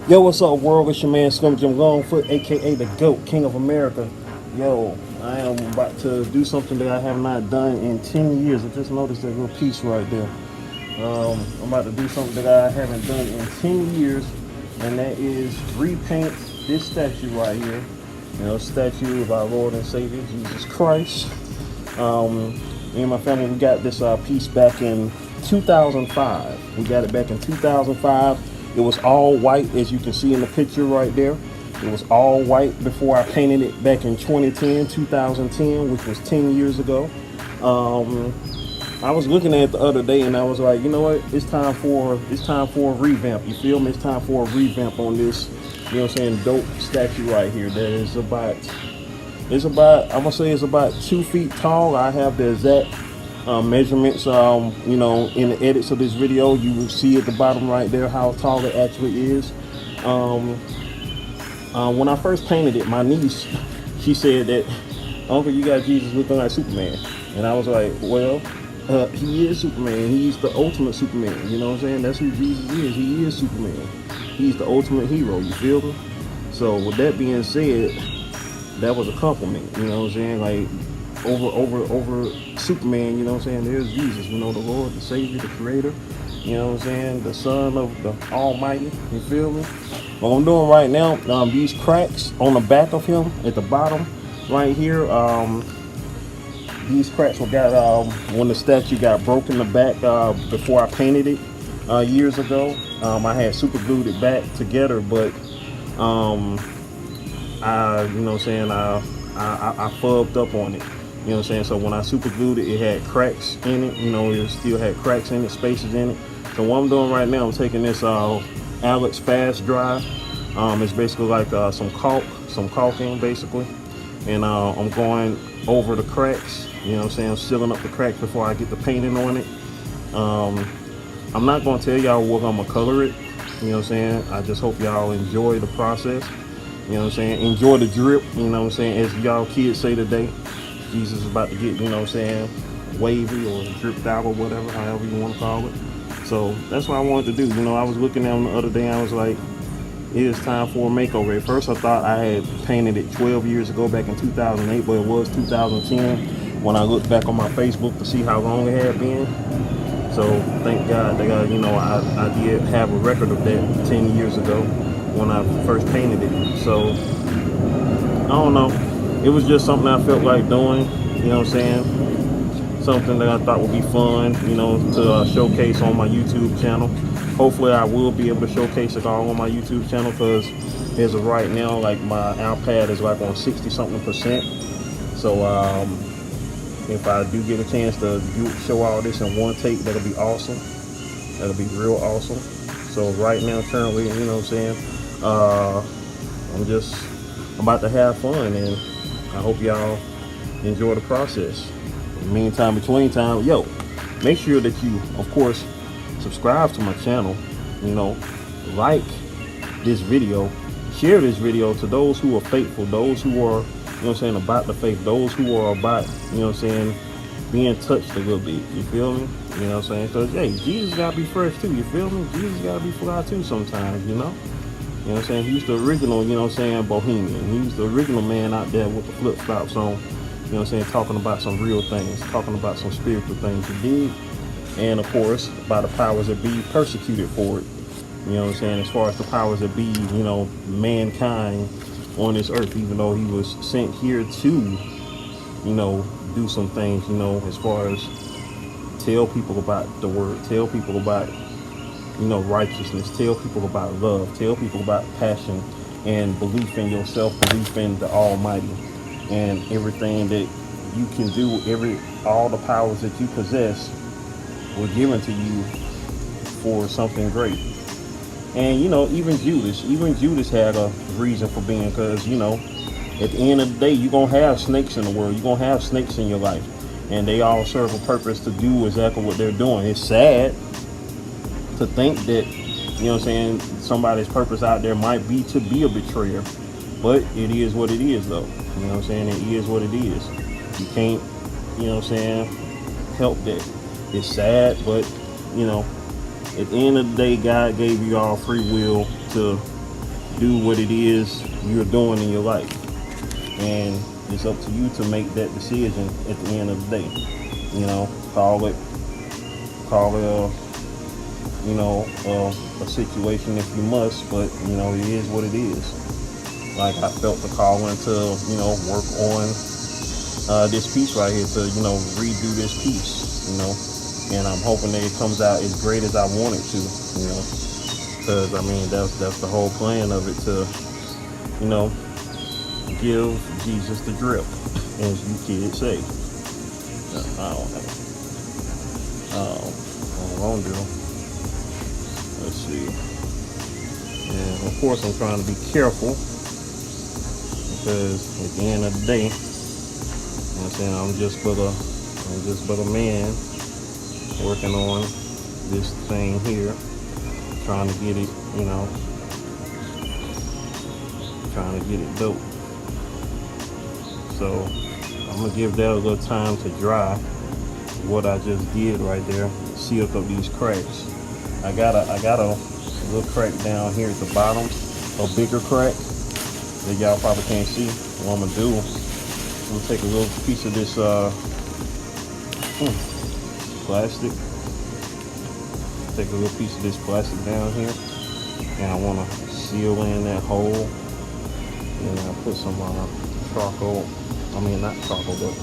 Yo, what's up, world? It's your man Slim Jim Longfoot, aka the GOAT, King of America. Yo, I am about to do something that I have not done in 10 years. I just noticed that little piece right there. I'm about to do something that I haven't done in 10 years, and that is repaint this statue right here. You know, statue of our Lord and Savior, Jesus Christ. Me and my family, we got this piece back in 2005. We got it back in 2005. It was all white, as you can see in the picture right there. It was all white before I painted it back in 2010, which was 10 years ago. I was looking at it the other day and I was like, you know what? It's time for a revamp. You feel me? It's time for a revamp on this, you know what I'm saying, dope statue right here. That is I'm gonna say it's about 2 feet tall. I have the exact measurements, you know, in the edits of this video. You will see at the bottom right there how tall it actually is. When I first painted it, my niece, she said that, Uncle, you got Jesus looking like Superman. And I was like, well, he is Superman. He's the ultimate Superman. You know what I'm saying? That's who Jesus is. He is Superman. He's the ultimate hero. You feel me? So with that being said, that was a compliment. You know what I'm saying? Like over Superman. You know what I'm saying? There's Jesus. You know, the Lord, the Savior, the Creator. You know what I'm saying? The Son of the Almighty. You feel me? What I'm doing right now, these cracks on the back of him at the bottom right here, these cracks were got when the statue got broken in the back before I painted it years ago. I had super glued it back together, but you know what I'm saying, I fubbed up on it. You know what I'm saying? So when I super glued it, it had cracks in it. You know, it still had cracks in it, spaces in it. So what I'm doing right now, I'm taking this Alex Fast Dry. It's basically like some caulking basically. And I'm going over the cracks. You know what I'm saying? I'm sealing up the cracks before I get the painting on it. I'm not going to tell y'all what I'm going to color it. You know what I'm saying? I just hope y'all enjoy the process. You know what I'm saying? Enjoy the drip. You know what I'm saying? As y'all kids say today, Jesus is about to get, you know what I'm saying, wavy or dripped out or whatever, however you want to call it. So that's what I wanted to do. You know, I was looking at them the other day and I was like, it is time for a makeover. At first I thought I had painted it 12 years ago, back in 2008, but it was 2010 when I looked back on my Facebook to see how long it had been. So thank God that, you know, I did have a record of that 10 years ago when I first painted it. So I don't know. It was just something I felt like doing, you know what I'm saying? Something that I thought would be fun, you know, to showcase on my YouTube channel. Hopefully I will be able to showcase it all on my YouTube channel, because as of right now, like my iPad is like on 60 something percent. So if I do get a chance to show all this in one take, that'll be awesome. That'll be real awesome. So right now, currently, you know what I'm saying, I'm about to have fun, and I hope y'all enjoy the process. In the meantime, between time, yo, make sure that you, of course, subscribe to my channel, you know, like this video, share this video to those who are faithful, those who are, you know what I'm saying, about the faith, those who are about, you know what I'm saying, being touched a little bit, you feel me? You know what I'm saying? Because, hey, Jesus gotta be fresh too, you feel me? Jesus gotta be fly too sometimes, you know? You know what I'm saying? He's the original, you know what I'm saying, bohemian. He's the original man out there with the flip-flops on, you know what I'm saying, talking about some real things, talking about some spiritual things he did. And of course, by the powers that be, persecuted for it. You know what I'm saying? As far as the powers that be, you know, mankind on this earth, even though he was sent here to, you know, do some things, you know, as far as tell people about the word, tell people about, you know, righteousness, tell people about love, tell people about passion and belief in yourself, belief in the Almighty, and everything that you can do, all the powers that you possess were given to you for something great. And you know, even Judas had a reason for being, because you know, at the end of the day, you're gonna have snakes in the world, you're gonna have snakes in your life, and they all serve a purpose to do exactly what they're doing. It's sad to think that, you know what I'm saying, somebody's purpose out there might be to be a betrayer, but it is what it is though. You know what I'm saying? It is what it is. You can't, you know what I'm saying, help that. It's sad, but you know, at the end of the day, God gave you all free will to do what it is you're doing in your life, and it's up to you to make that decision at the end of the day. You know, call it a situation if you must, but you know, it is what it is. Like, I felt the calling to, you know, work on this piece right here, to, you know, redo this piece, you know, and I'm hoping that it comes out as great as I want it to, you know, because I mean, that's the whole plan of it, to, you know, give Jesus the drip, as you kids say. I don't know. What I'm gonna do, let's see, and of course I'm trying to be careful, because at the end of the day, you know what I'm saying, I'm just but a man working on this thing here, trying to get it, you know, trying to get it dope. So I'm gonna give that a little time to dry. What I just did right there, sealed up these cracks. I got a little crack down here at the bottom, a bigger crack that y'all probably can't see. What I'm gonna do, I'm gonna take a little piece of this plastic. Take a little piece of this plastic down here, and I want to seal in that hole. And I put some charcoal. I mean, not charcoal, but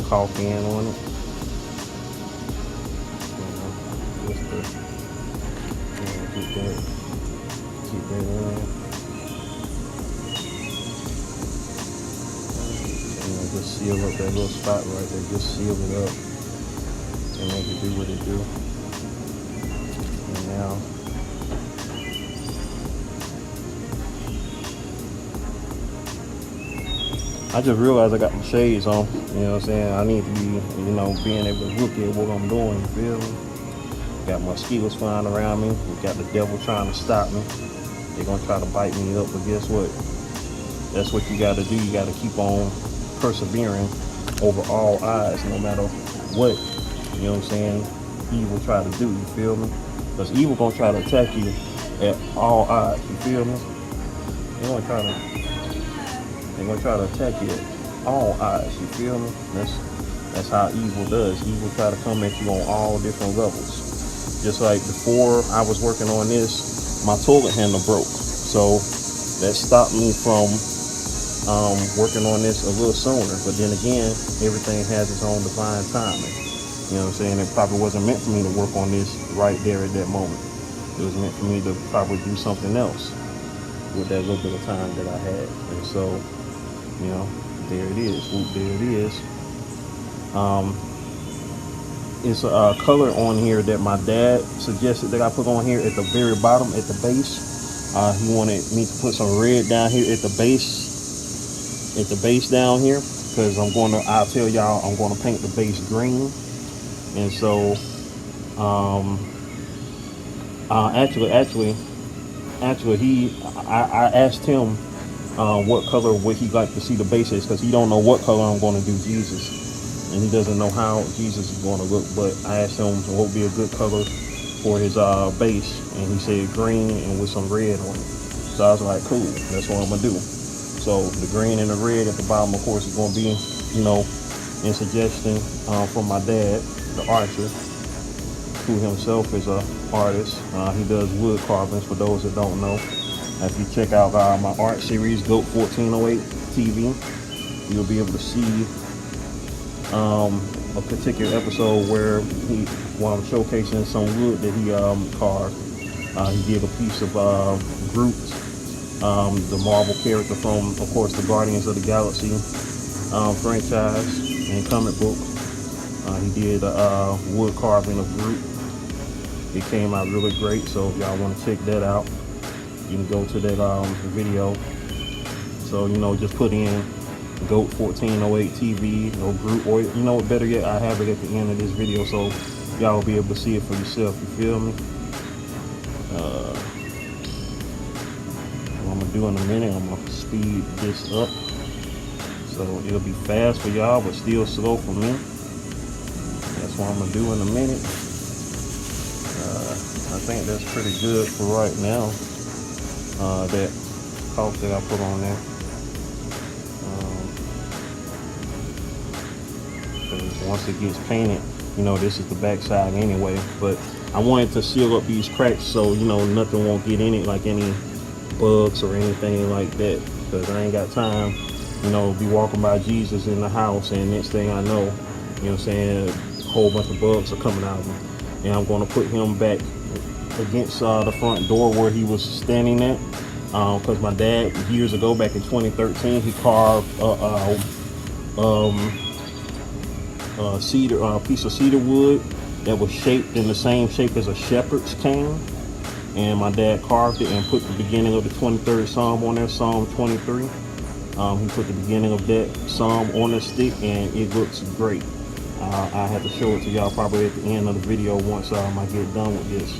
caulk in on it. Just to keep that in. Just seal up that little spot right there. Just seal it up and make it do what it do. And now, I just realized I got my shades on. You know what I'm saying? I need to be, you know, being able to look at what I'm doing. You feel me? Got mosquitoes flying around me. We got the devil trying to stop me. They're gonna try to bite me up, but guess what? That's what you got to do. You got to keep on persevering over all odds, no matter what, you know what I'm saying, evil try to do. You feel me? Because evil gonna try to attack you at all odds. You feel me? They're gonna try to attack you at all odds. You feel me? That's how evil does. Evil try to come at you on all different levels. Just like before I was working on this, my toilet handle broke, so that stopped me from working on this a little sooner. But then again, everything has its own divine timing. You know what I'm saying? It probably wasn't meant for me to work on this right there at that moment. It was meant for me to probably do something else with that little bit of time that I had. And so, you know, there it is. Ooh, there it is. It's a color on here that my dad suggested that I put on here at the very bottom, at the base. He wanted me to put some red down here at the base down here, because I'll tell y'all, I'm going to paint the base green. And so, actually, I asked him what color would he like to see the base is, because he don't know what color I'm going to do Jesus. And he doesn't know how Jesus is going to look, but I asked him what would be a good color for his base, and he said green and with some red on it. So I was like, cool, that's what I'm going to do. So the green and the red at the bottom, of course, is going to be, you know, in suggestion from my dad, the archer, who himself is an artist. He does wood carvings, for those that don't know. If you check out my art series, GOAT 1408 TV, you'll be able to see a particular episode where I'm showcasing some wood that he carved. He did a piece of Groot, the Marvel character from, of course, the Guardians of the Galaxy franchise and comic book. He did a wood carving of Groot. It came out really great, so if y'all want to check that out, you can go to that video. So, you know, just put in GOAT 1408 TV or Groot, or, you know what, better yet, I have it at the end of this video, so y'all will be able to see it for yourself. You feel me? What I'm gonna do in a minute, I'm gonna speed this up so it'll be fast for y'all but still slow for me. That's what I'm gonna do in a minute. I think that's pretty good for right now. That caulk that I put on there. Because once it gets painted, you know, this is the back side anyway. But I wanted to seal up these cracks so, you know, nothing won't get in it, like any bugs or anything like that. Because I ain't got time, you know, be walking by Jesus in the house, and next thing I know, you know what I'm saying, a whole bunch of bugs are coming out of him. And I'm going to put him back against the front door where he was standing at. Because my dad, years ago, back in 2013, he carved a piece of cedar wood that was shaped in the same shape as a shepherd's cane. And my dad carved it and put the beginning of the 23rd Psalm on there, Psalm 23. He put the beginning of that Psalm on the stick, and it looks great. I have to show it to y'all probably at the end of the video once I get done with this,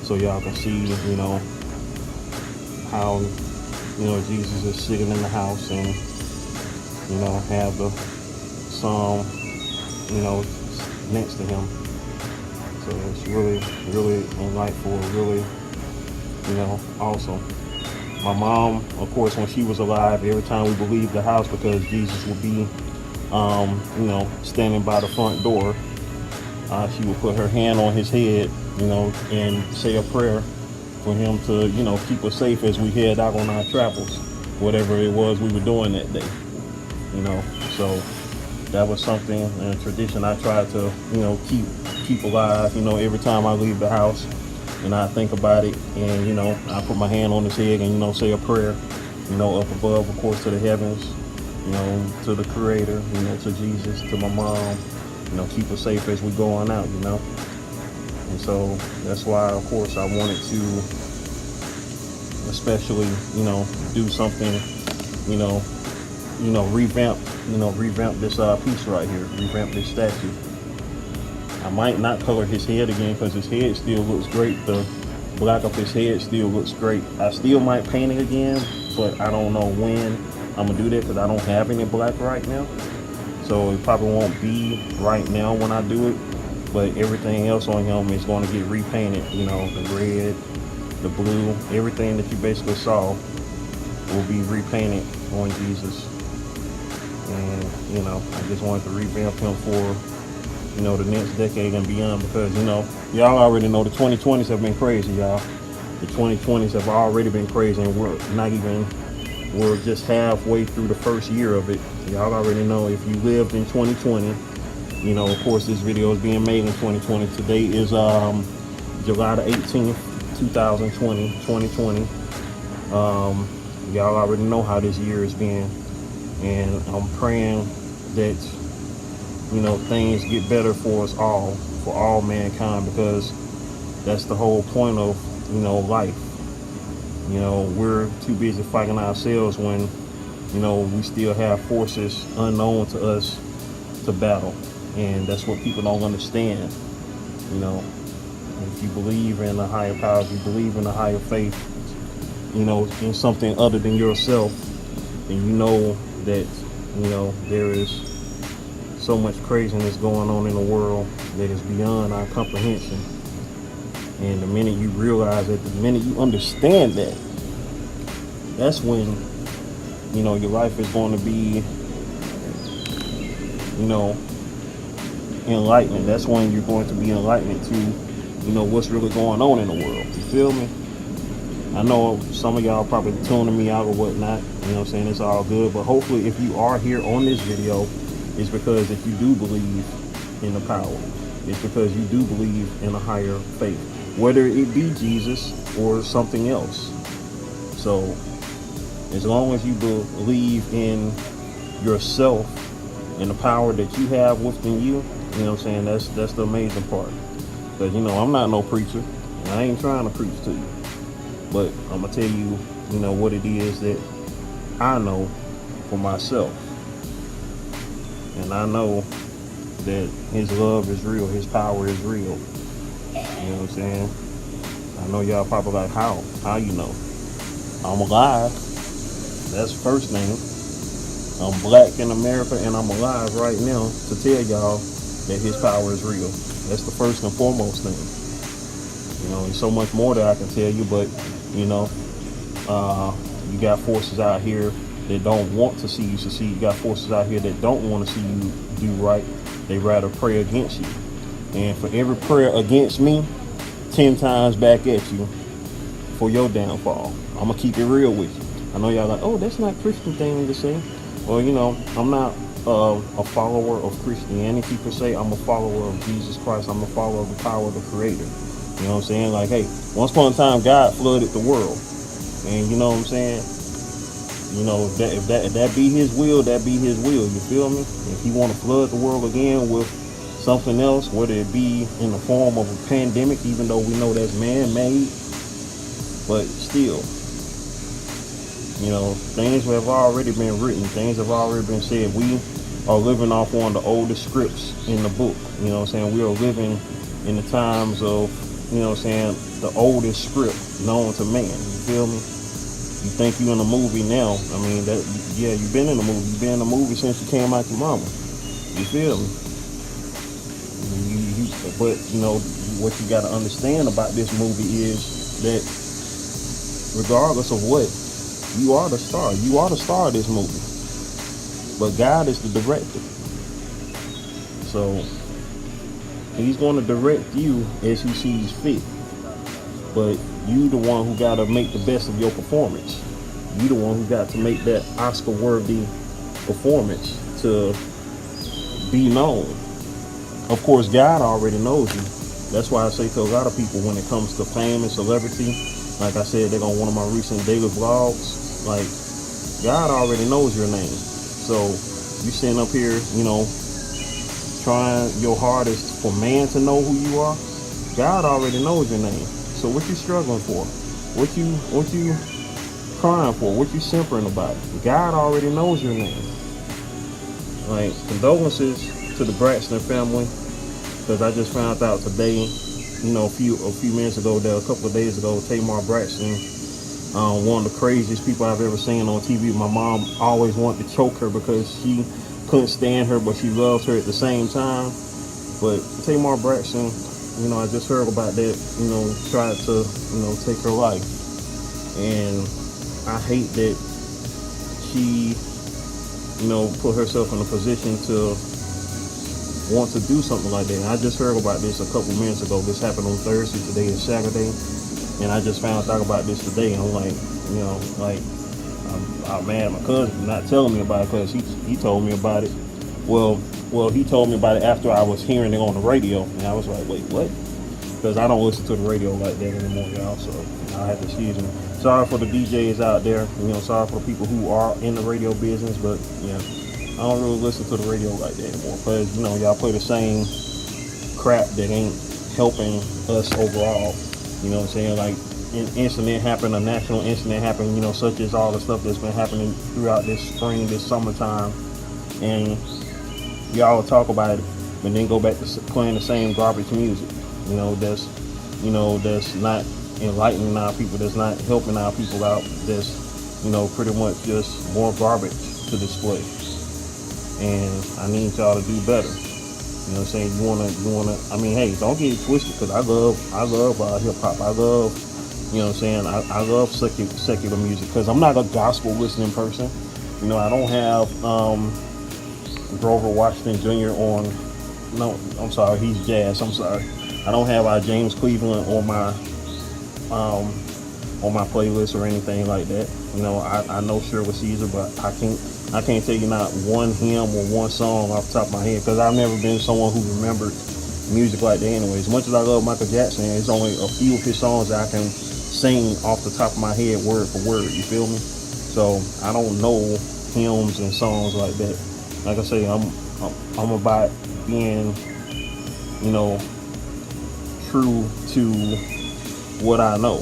so y'all can see, you know, how, you know, Jesus is sitting in the house, and, you know, have the Psalm, you know, next to him. So it's really, really delightful, really, you know, awesome. My mom, of course, when she was alive, every time we would leave the house, because Jesus would be, you know, standing by the front door, she would put her hand on his head, you know, and say a prayer for him to, you know, keep us safe as we head out on our travels, whatever it was we were doing that day, you know. So that was something, a tradition I tried to, you know, keep alive, you know, every time I leave the house and I think about it, and, you know, I put my hand on his head and, you know, say a prayer, you know, up above, of course, to the heavens, you know, to the Creator, you know, to Jesus, to my mom, you know, keep us safe as we go on out, you know. And so that's why, of course, I wanted to especially, you know, do something, you know, revamp this piece right here, revamp this statue. I might not color his head again because his head still looks great. The black of his head still looks great. I still might paint it again, but I don't know when I'm gonna do that because I don't have any black right now. So it probably won't be right now when I do it, but everything else on him is going to get repainted. You know, the red, the blue, everything that you basically saw will be repainted on Jesus. And, you know, I just wanted to revamp him for, you know, the next decade and beyond, because, you know, y'all already know the 2020s have been crazy, y'all. The 2020s have already been crazy, and we're just halfway through the first year of it. Y'all already know, if you lived in 2020, you know, of course, this video is being made in 2020. Today is July the 18th, 2020. Y'all already know how this year has been, and I'm praying that, you know, things get better for us all, for all mankind, because that's the whole point of, you know, life. You know, we're too busy fighting ourselves when, you know, we still have forces unknown to us to battle. And that's what people don't understand. You know, if you believe in a higher power, if you believe in a higher faith, you know, in something other than yourself, then you know that, you know, there is so much craziness going on in the world that is beyond our comprehension. And the minute you realize that, the minute you understand that, that's when, you know, your life is going to be, you know, enlightenment. That's when you're going to be enlightened to, you know, what's really going on in the world. You feel me? I know some of y'all probably tuning me out or whatnot, you know what I'm saying? It's all good, but hopefully if you are here on this video, it's because if you do believe in the power, it's because you do believe in a higher faith, whether it be Jesus or something else. So as long as you believe in yourself and the power that you have within you, you know what I'm saying, that's the amazing part. Because, you know, I'm not no preacher, and I ain't trying to preach to you, but I'm gonna tell you, you know, what it is that I know for myself. And I know that his love is real, his power is real. You know what I'm saying? I know y'all probably like, how you know? I'm alive. That's the first thing. I'm black in America, and I'm alive right now to tell y'all that his power is real. That's the first and foremost thing. You know, there's so much more that I can tell you, but, you know, You got forces out here that don't want to see you succeed. You got forces out here that don't want to see you do right. They rather pray against you. And for every prayer against me, 10 times back at you for your downfall. I'm going to keep it real with you. I know y'all like, oh, that's not Christian thing to say. Well, you know, I'm not a follower of Christianity per se. I'm a follower of Jesus Christ. I'm a follower of the power of the Creator. You know what I'm saying? Like, hey, once upon a time, God flooded the world. And you know what I'm saying? You know, if that be his will, that be his will. You feel me? If he want to flood the world again with something else, whether it be in the form of a pandemic, even though we know that's man-made, but still, you know, things have already been written. Things have already been said. We are living off one of the oldest scripts in the book. You know what I'm saying? We are living in the times of, you know what I'm saying, the oldest script known to man. You feel me? You think you in a movie now. I mean, that, yeah, you've been in a movie. You've been in a movie since you came out your mama. You feel me? But, you know, what you got to understand about this movie is that regardless of what, you are the star. You are the star of this movie. But God is the director. So he's going to direct you as he sees fit. But you the one who got to make the best of your performance. You the one who got to make that Oscar-worthy performance to be known. Of course, God already knows you. That's why I say to a lot of people when it comes to fame and celebrity, like I said, they're on one of my recent daily vlogs, like, God already knows your name. So you sitting up here, you know, trying your hardest for man to know who you are. God already knows your name. So what you struggling for? What you crying for? What you simpering about? God already knows your name. Like, condolences to the Braxton family, because I just found out today, you know, a few minutes ago, a couple of days ago, Tamar Braxton, one of the craziest people I've ever seen on TV. My mom always wanted to choke her because she couldn't stand her, but she loves her at the same time. But Tamar Braxton, you know, I just heard about that, you know, tried to, you know, take her life. And I hate that she, you know, put herself in a position to want to do something like that. And I just heard about this a couple minutes ago. This happened on Thursday. Today is Saturday. And I just found out about this today. And I'm like, you know, like, I'm mad at my cousin for not telling me about it, because he told me about it. Well, he told me about it after I was hearing it on the radio, and I was like, wait, what? Because I don't listen to the radio like that anymore, y'all, so I have to excuse me. Sorry for the DJs out there, you know, sorry for the people who are in the radio business, but, yeah, I don't really listen to the radio like that anymore, because, you know, y'all play the same crap that ain't helping us overall, you know what I'm saying? Like, an incident happened, a national incident happened, you know, such as all the stuff that's been happening throughout this spring, this summertime, and y'all talk about it, but then go back to playing the same garbage music. You know, that's not enlightening our people, that's not helping our people out, that's, you know, pretty much just more garbage to display. And I need y'all to do better. You know what I'm saying? You wanna, I mean, hey, don't get it twisted, because I love hip hop. I love, you know what I'm saying? I love secular music, because I'm not a gospel listening person. You know, I don't have, Grover Washington Jr. on, no, I'm sorry, he's jazz, I'm sorry. I don't have James Cleveland on my playlist or anything like that. You know, I know Shirley Caesar, but I can't tell you not one hymn or one song off the top of my head, because I've never been someone who remembered music like that anyway. As much as I love Michael Jackson, it's only a few of his songs that I can sing off the top of my head word for word, you feel me? So I don't know hymns and songs like that. Like I say, I'm about being, you know, true to what I know,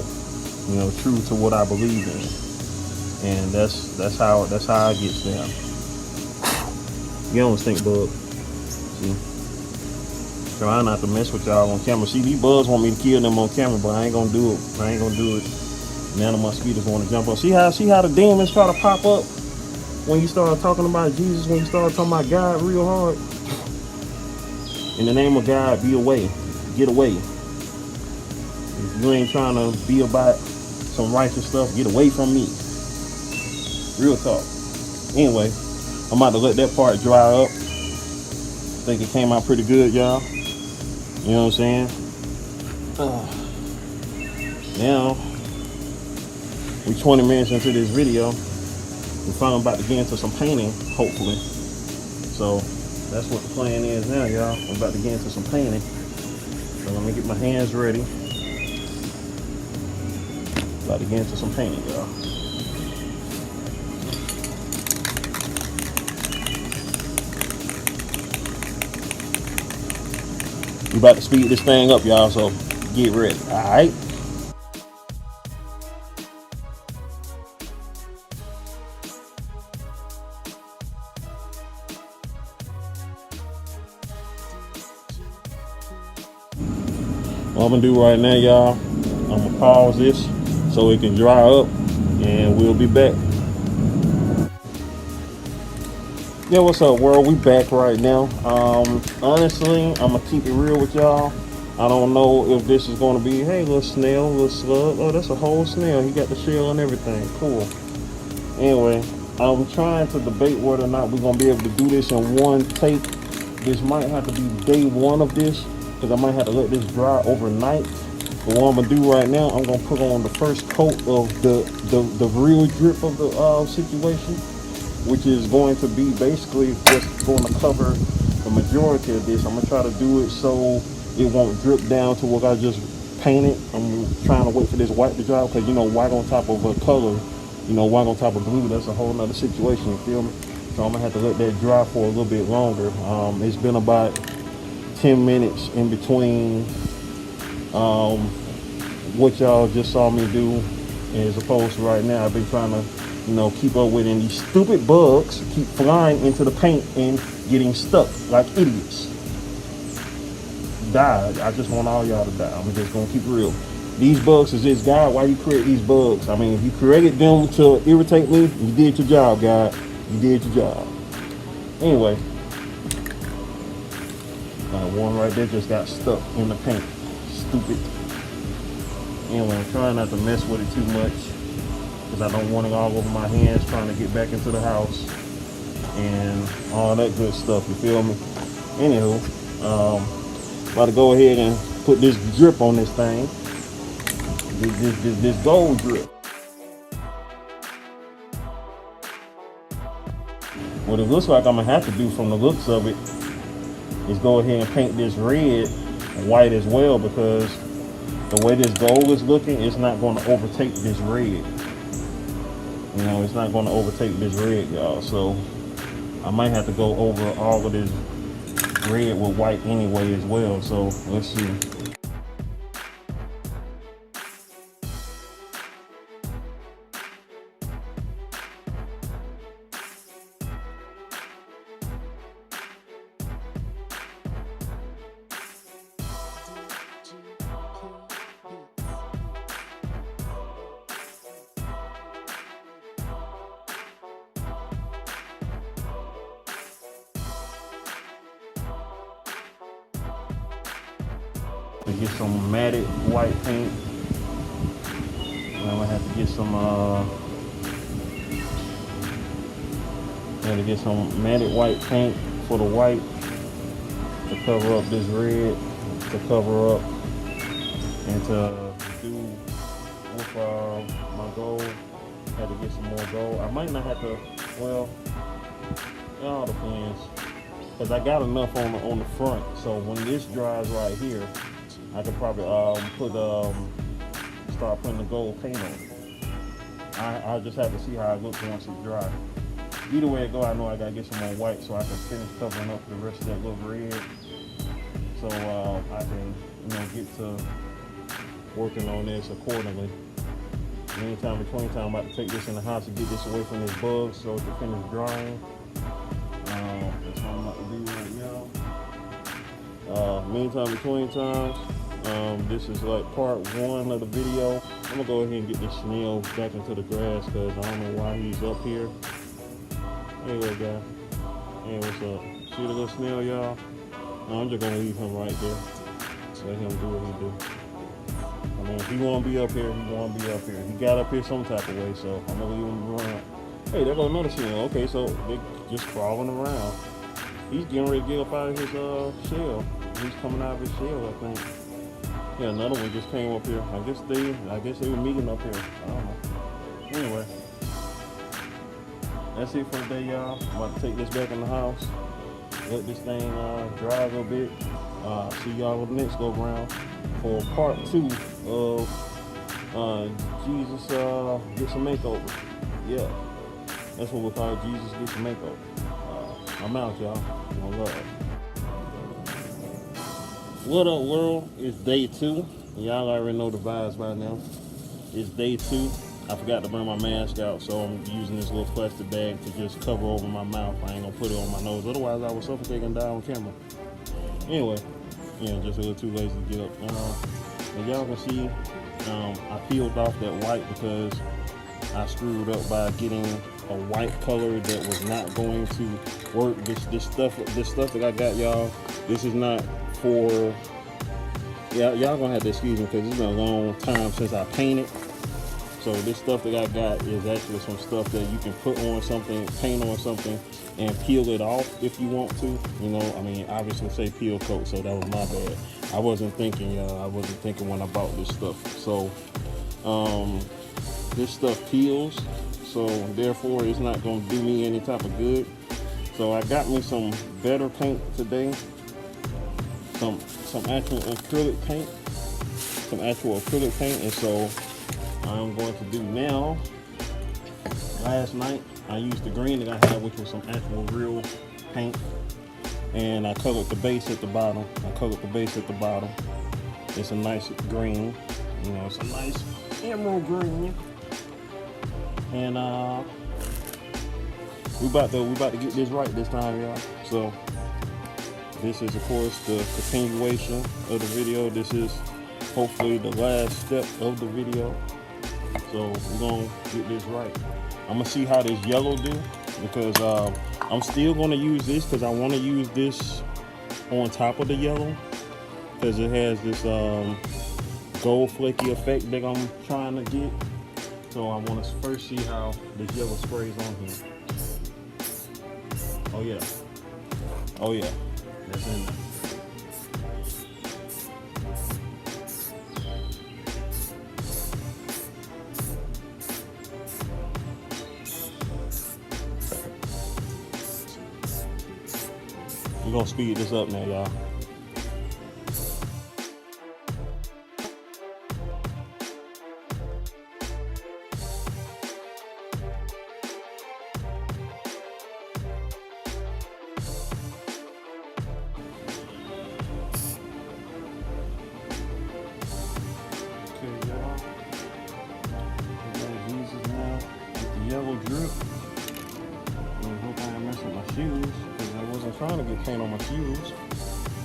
you know, true to what I believe in, and that's how I get down. You don't stink, bug. See, trying not to mess with y'all on camera. See, these bugs want me to kill them on camera, but I ain't gonna do it. None of my mosquitoes want to jump up. See how the demons try to pop up when you start talking about Jesus, when you start talking about God real hard. In the name of God, be away. Get away. If you ain't trying to be about some righteous stuff, get away from me. Real talk. Anyway, I'm about to let that part dry up. I think it came out pretty good, y'all. You know what I'm saying? Now, we 20 minutes into this video. We're finally about to get into some painting, hopefully. So that's what the plan is now, y'all. I'm about to get into some painting. So let me get my hands ready. About to get into some painting, y'all. We about to speed this thing up, y'all, so get ready, all right? What I'm gonna do right now, y'all, I'm gonna pause this so it can dry up, and we'll be back. Yeah, what's up, world? We back right now. Honestly, I'm gonna keep it real with y'all. I don't know if this is gonna be, hey, little snail, little slug. Oh, that's a whole snail. He got the shell and everything. Cool. Anyway, I'm trying to debate whether or not we're gonna be able to do this in one take. This might have to be day one of this, because I might have to let this dry overnight. But what I'm gonna do right now, I'm gonna put on the first coat of the real drip of the situation, which is going to be basically just going to cover the majority of this. I'm gonna try to do it so it won't drip down to what I just painted. I'm trying to wait for this white to dry, because you know, white on top of a color, you know, white on top of blue, that's a whole nother situation, you feel me? So I'm gonna have to let that dry for a little bit longer. It's been about 10 minutes in between what y'all just saw me do, as opposed to right now. I've been trying to, you know, keep up with it, and these stupid bugs keep flying into the paint and getting stuck like idiots. Die. I just want all y'all to die. I'm just gonna keep it real. These bugs is just, God, why you create these bugs? I mean, if you created them to irritate me, you did your job, God. You did your job. Anyway, one right there just got stuck in the paint. Stupid. Anyway, I'm trying not to mess with it too much, because I don't want it all over my hands trying to get back into the house and all that good stuff, you feel me? Anywho, about to go ahead and put this drip on this thing. This gold drip. What it looks like I'm gonna have to do from the looks of it is go ahead and paint this red white as well, because the way this gold is looking, it's not going to overtake this red. You know, it's not going to overtake this red, y'all. So I might have to go over all of this red with white anyway as well. So let's see. To get some matted white paint. And I'm gonna have to get some matted white paint for the white to cover up this red, to cover up and to do with my gold. Had to get some more gold. I might not have to, well, it all depends, because I got enough on the front. So when this dries right here, I could probably start putting the gold paint on it. I just have to see how it looks once it's dry. Either way it go, I know I gotta get some more white so I can finish covering up the rest of that little red. So I can, you know, get to working on this accordingly. Meantime, between time, I'm about to take this in the house and get this away from this bug so it can finish drying. That's what I'm about to do right now. Meantime, between times, this is like part one of the video. I'm gonna go ahead and get this snail back into the grass, because I don't know why he's up here. Anyway, guys. Hey, what's up? See the little snail, y'all? No, I'm just gonna leave him right there. Let him do what he do. I mean, if he wanna be up here, he wanna be up here. He got up here some type of way, so I'm gonna leave him around. Hey, there goes another snail. Okay, so they just crawling around. He's getting ready to get up out of his shell. He's coming out of his shell, I think. Yeah, another one just came up here. I guess they were meeting up here. I don't know. Anyway, that's it for today, y'all. I'm about to take this back in the house. Let this thing dry a little bit. See y'all on the next go round for part 2 of Jesus Gets a Makeover. Yeah, that's what we call it, Jesus Gets a Makeover. I'm out, y'all. One love. What up, world? It's day 2. Y'all already know the vibes by now. It's day 2. I forgot to bring my mask out, so I'm using this little plastic bag to just cover over my mouth. I ain't gonna put it on my nose, otherwise I would suffocate and die on camera. Anyway, just a little too lazy to get up. As y'all can see, I peeled off that white because I screwed up by getting a white color that was not going to work. This stuff that I got, y'all, this is not for, y'all gonna have to excuse me because it's been a long time since I painted. So this stuff that I got is actually some stuff that you can put on something, paint on something, and peel it off if you want to. You know, I mean, obviously say peel coat, so that was my bad. I wasn't thinking, y'all. I wasn't thinking when I bought this stuff. So this stuff peels, so therefore it's not gonna do me any type of good. So I got me some better paint today. Some actual acrylic paint. And so I'm going to do now. Last night I used the green that I had, which was some actual real paint, and I colored the base at the bottom. It's a nice green, you know, it's a nice emerald green, and we about to get this right this time, y'all. So this is, of course, the continuation of the video. This is hopefully the last step of the video. So we're gonna get this right. I'm gonna see how this yellow do, because I'm still gonna use this because I want to use this on top of the yellow because it has this gold flaky effect that I'm trying to get. So I want to first see how this yellow sprays on here. Oh yeah, that's in there. We're gonna speed this up now, y'all. Okay, y'all. We got Jesus now with the yellow drip. I hope I ain't messing with my shoes, because I wasn't trying to get paint on my shoes.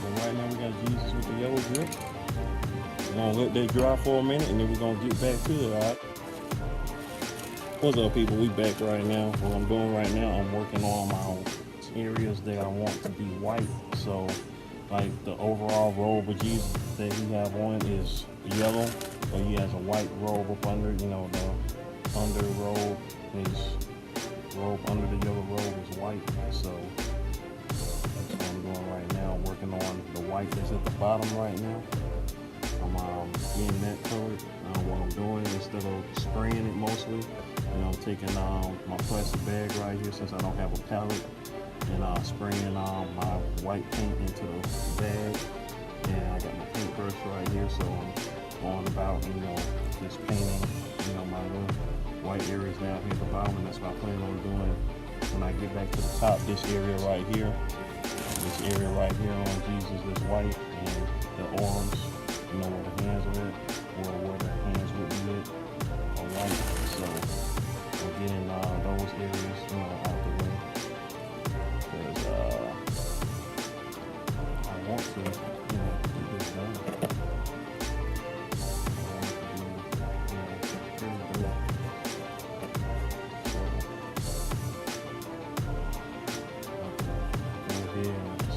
But right now we got Jesus with the yellow drip. We're gonna let that dry for a minute and then we're gonna get back to it, alright? What's up, people? We back right now. What I'm doing right now, I'm working on my areas that I want to be white. So, like the overall robe of Jesus that he have on is yellow, but he has a white robe up under, you know, the under robe is robe under the yellow robe is white. So that's what I'm doing right now. I'm working on the white that's at the bottom right now. I'm getting that colored. What I'm doing, instead of spraying it mostly, you know, I'm taking my plastic bag right here since I don't have a palette, and spraying my white paint into the bag. And I got my paintbrush right here, so I'm going about, you know, just painting, you know, my little white areas down here at the bottom, and that's what I plan on doing when I get back to the top. This area right here on Jesus is white, and the arms, you know, where the hands are at, or where the hands would be at, are white. So I'm getting those areas, you know, out the way, because I want to, you know, get this done.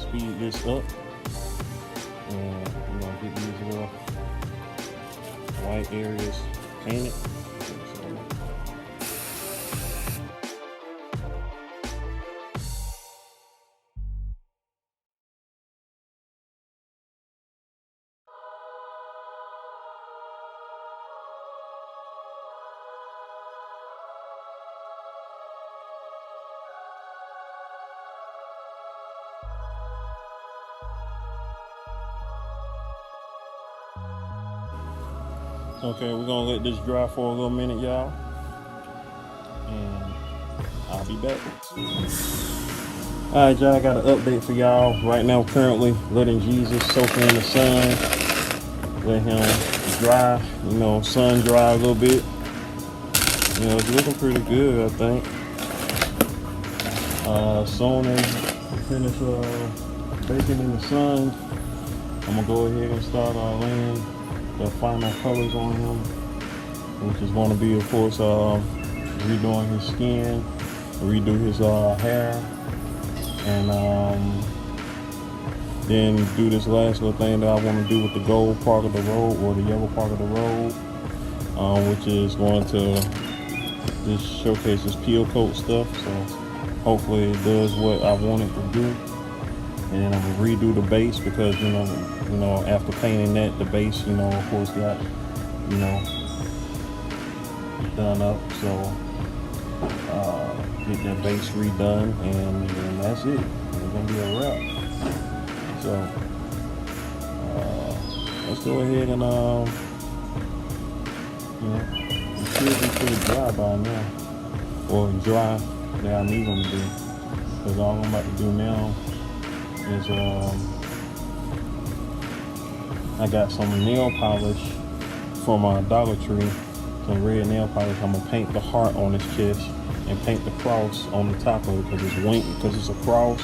Speed this up and, you know, get these little white areas painted. Okay, we're gonna let this dry for a little minute, y'all, and I'll be back. All right, y'all, I got an update for y'all. Right now, currently letting Jesus soak in the sun, let him dry, you know, sun dry a little bit. You know, it's looking pretty good, I think. Soon as we finish baking in the sun, I'm gonna go ahead and start laying the final colors on him, which is going to be, of course, redoing his skin, redo his hair, and then do this last little thing that I want to do with the gold part of the robe, or the yellow part of the robe, which is going to just showcase his peel coat stuff. So hopefully it does what I want it to do. And then I'm gonna redo the base, because you know after painting that, the base, you know, of course got, you know, done up. So get that base redone, and that's it. It's gonna be a wrap. So let's go ahead and you know, it should be pretty dry by now, or dry that I need them to be. Because all I'm about to do now is I got some nail polish from Dollar Tree, some red nail polish. I'm gonna paint the heart on his chest and paint the cross on the top of it, because it's a cross,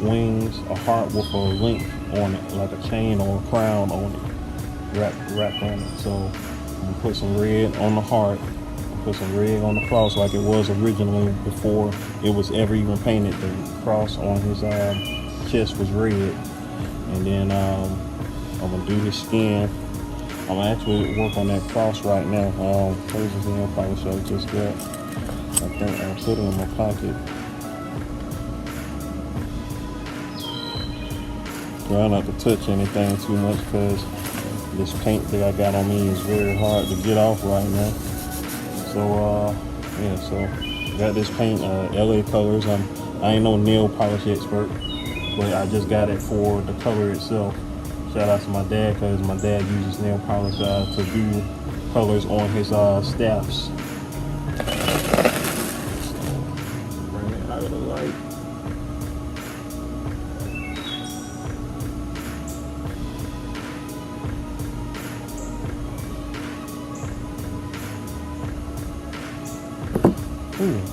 wings, a heart with a link on it, like a chain or a crown on it, wrapped on it. So I'm gonna put some red on the heart, put some red on the cross like it was originally before it was ever even painted. The cross on his chest was red. And then I'm gonna do his skin. I'm actually work on that cross right now. Where's his nail polish I just got? I think I put it in my pocket. Try not to touch anything too much, because this paint that I got on me is very hard to get off right now. So yeah, so got this paint, LA Colors. I ain't no nail polish expert, but I just got it for the color itself. Shout out to my dad, because my dad uses nail polish to do colors on his staffs. So, bring it out of the light.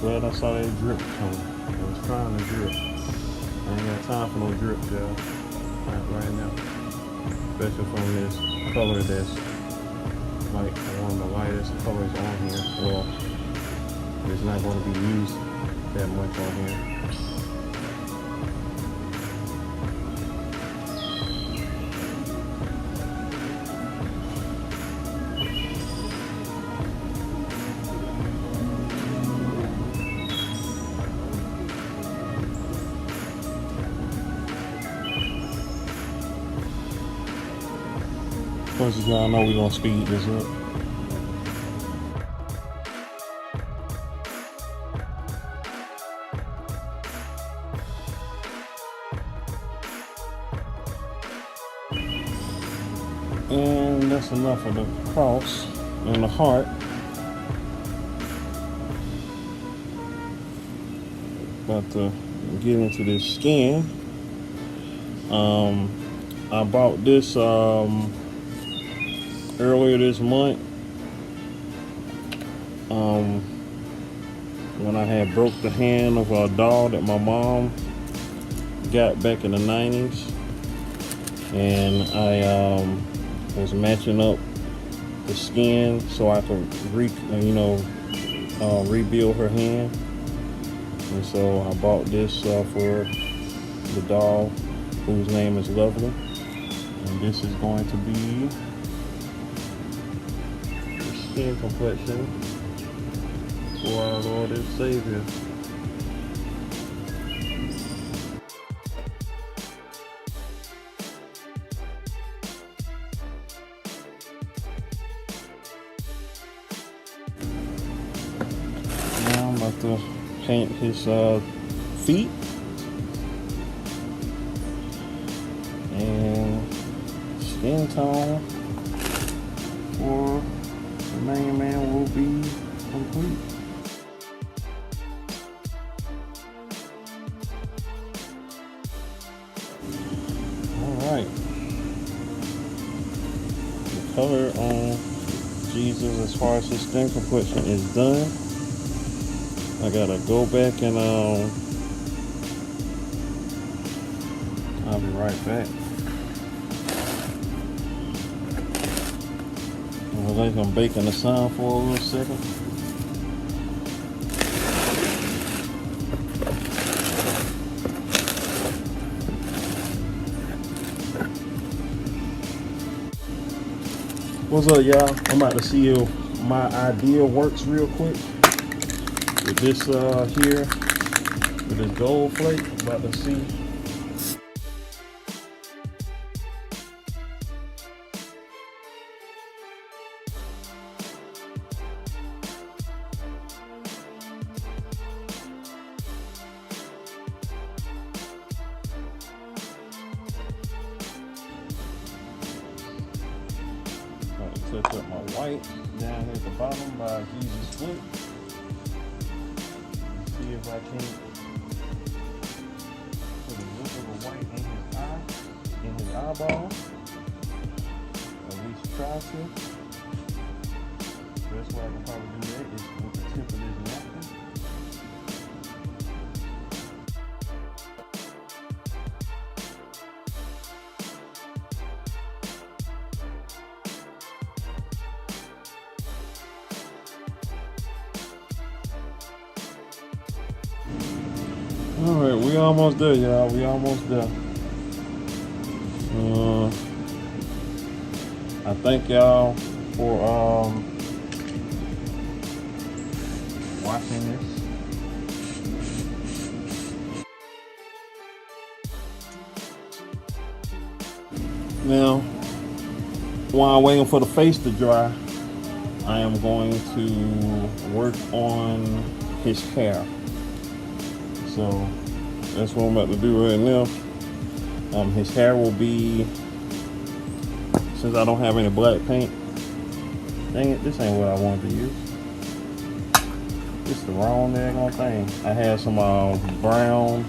Glad I saw that drip coming. I was trying to drip. I ain't got time for no drip, y'all. Not right now. Especially from this color that's like one of the lightest colors on here. Well, it's not going to be used that much on here. Of course, as y'all know, we're gonna speed this up. And that's enough of the cross and the heart. About to get into this skin. I bought this earlier this month, when I had broke the hand of a doll that my mom got back in the 90s, and I was matching up the skin so I could rebuild her hand. And so I bought this for the doll, whose name is Lovely, and this is going to be skin complexion for our Lord and Savior. Now I'm about to paint his feet and skin tone for main man will be complete. Alright. The color on Jesus as far as his skin complexion is done. I gotta go back and I'll be right back. I think I'm baking the sun for a little second. What's up, y'all? I'm about to see if my idea works real quick with this here, with this gold flake. About to see. Touch up my white down here at the bottom by Jesus foot. See if I can't put a little bit of white in his eye, in his eyeball. At least try to. The best way I can probably do that is with the tip of this napkin. Alright, we almost there, y'all. We almost there. I thank y'all for watching this. Now, while I'm waiting for the face to dry, I am going to work on his hair. So that's what I'm about to do right now. His hair will be, since I don't have any black paint, dang it, this ain't what I wanted to use. This is the wrong daggone thing. I had some brown,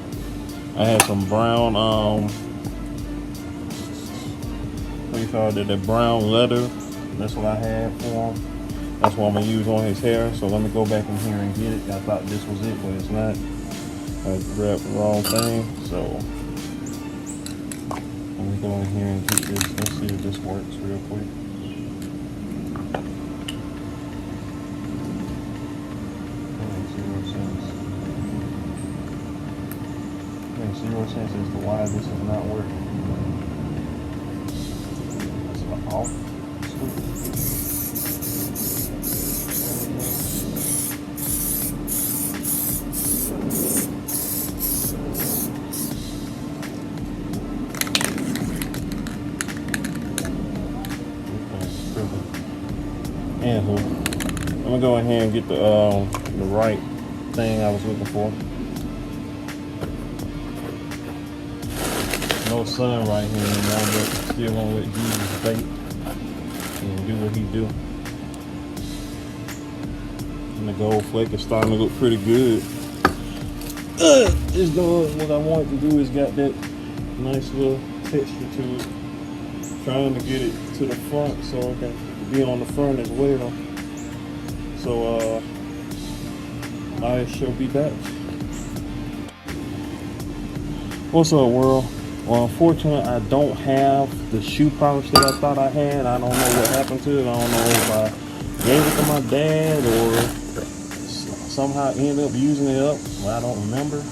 what do you call it, that brown leather. That's what I had for him. That's what I'm gonna use on his hair. So let me go back in here and get it. I thought this was it, but it's not. I grabbed the wrong thing, so let me go in here and get this. Let's see if this works real quick. Makes zero sense as to why this is not working. That's an off switch. Anywho, I'm gonna go ahead and get the right thing I was looking for. No sun right here anymore, but still gonna let Jesus bake and do what he do. And the gold flake is starting to look pretty good. It's doing what I want to do. Is got that nice little texture to it. Trying to get it to the front so it can be on the front as well. So I shall be back. What's up, world? Well, unfortunately, I don't have the shoe polish that I thought I had. I don't know what happened to it. I don't know if I gave it to my dad or somehow ended up using it up. Well, I don't remember.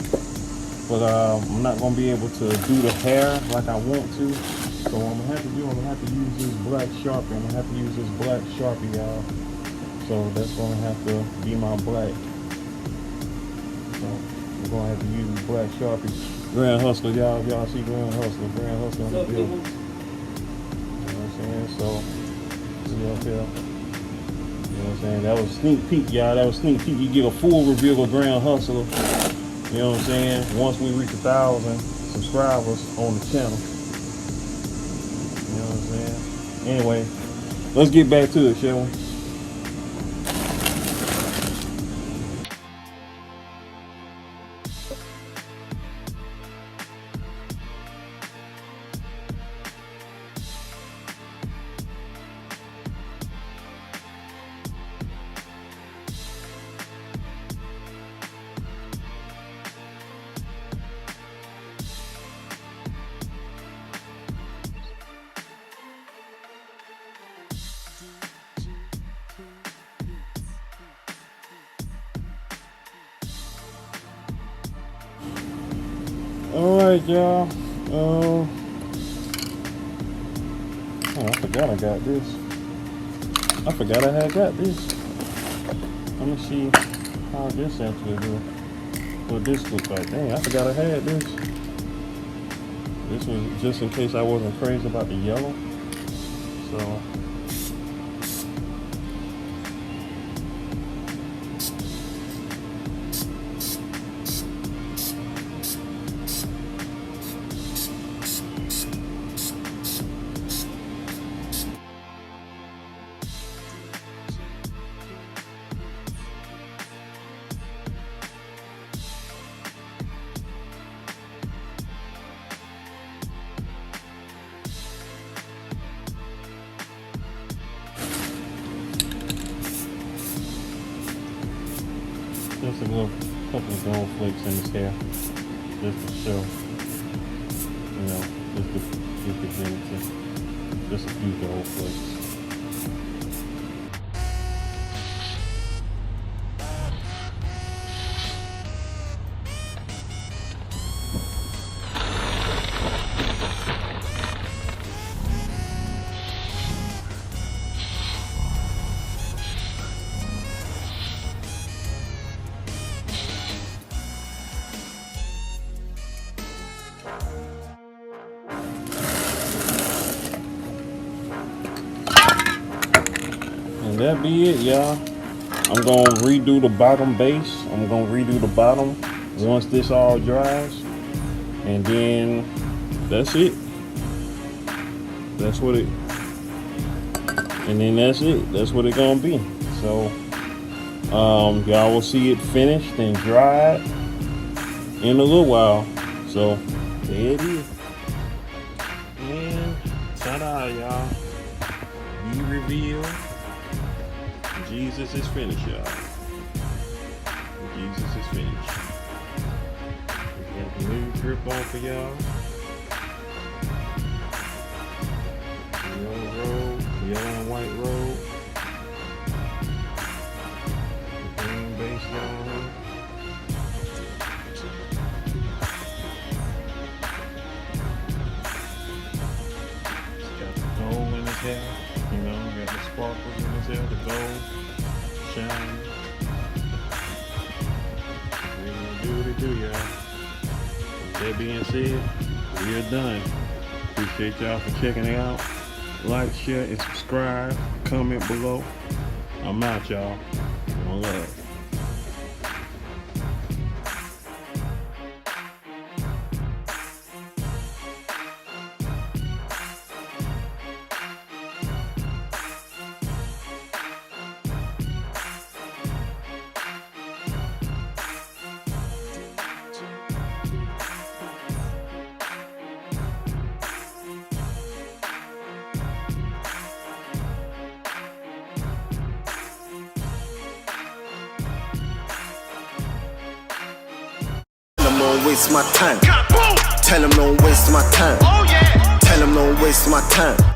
But I'm not going to be able to do the hair like I want to. So what I'm going to have to do, I'm going to have to use this black Sharpie. I'm going to have to use this black Sharpie, y'all. So that's going to have to be my black. So we're going to have to use this black Sharpie. Grand Hustler, y'all. Y'all see Grand Hustler. Grand Hustler on the field. You know what I'm saying? So, see up here. You know what I'm saying? That was a sneak peek, y'all. That was a sneak peek. You get a full review of Grand Hustler. You know what I'm saying? Once we reach 1,000 subscribers on the channel. You know what I'm saying? Anyway, let's get back to it, shall we? Alright, y'all. Oh, I forgot I got this. I forgot I had got this. Let me see how this actually do. What this looks like. Dang, I forgot I had this. This was just in case I wasn't crazy about the yellow. So just a little couple of gold flakes in his hair, just to show, you know, just to give dignity. Just a few gold flakes. That be it, y'all. I'm gonna redo the bottom base. I'm gonna redo the bottom once this all dries, and then that's it. That's what it. And then that's it. That's what it's gonna be. So, y'all will see it finished and dried in a little while. So there it is. And ta-da, y'all. Be revealed. Jesus is finished, y'all. Jesus is finished. We got the new drip on for y'all. Yellow road, yellow and white road. The green base down here. He's got the gold in his hair. You know, got the sparkles in his hair, the gold. Shine. We're gonna do what it do, y'all. With that being said, we are done. Appreciate y'all for checking it out. Like, share, and subscribe. Comment below. I'm out, y'all. One love. Don't waste my time. Tell them don't waste my time. Tell them don't waste my time.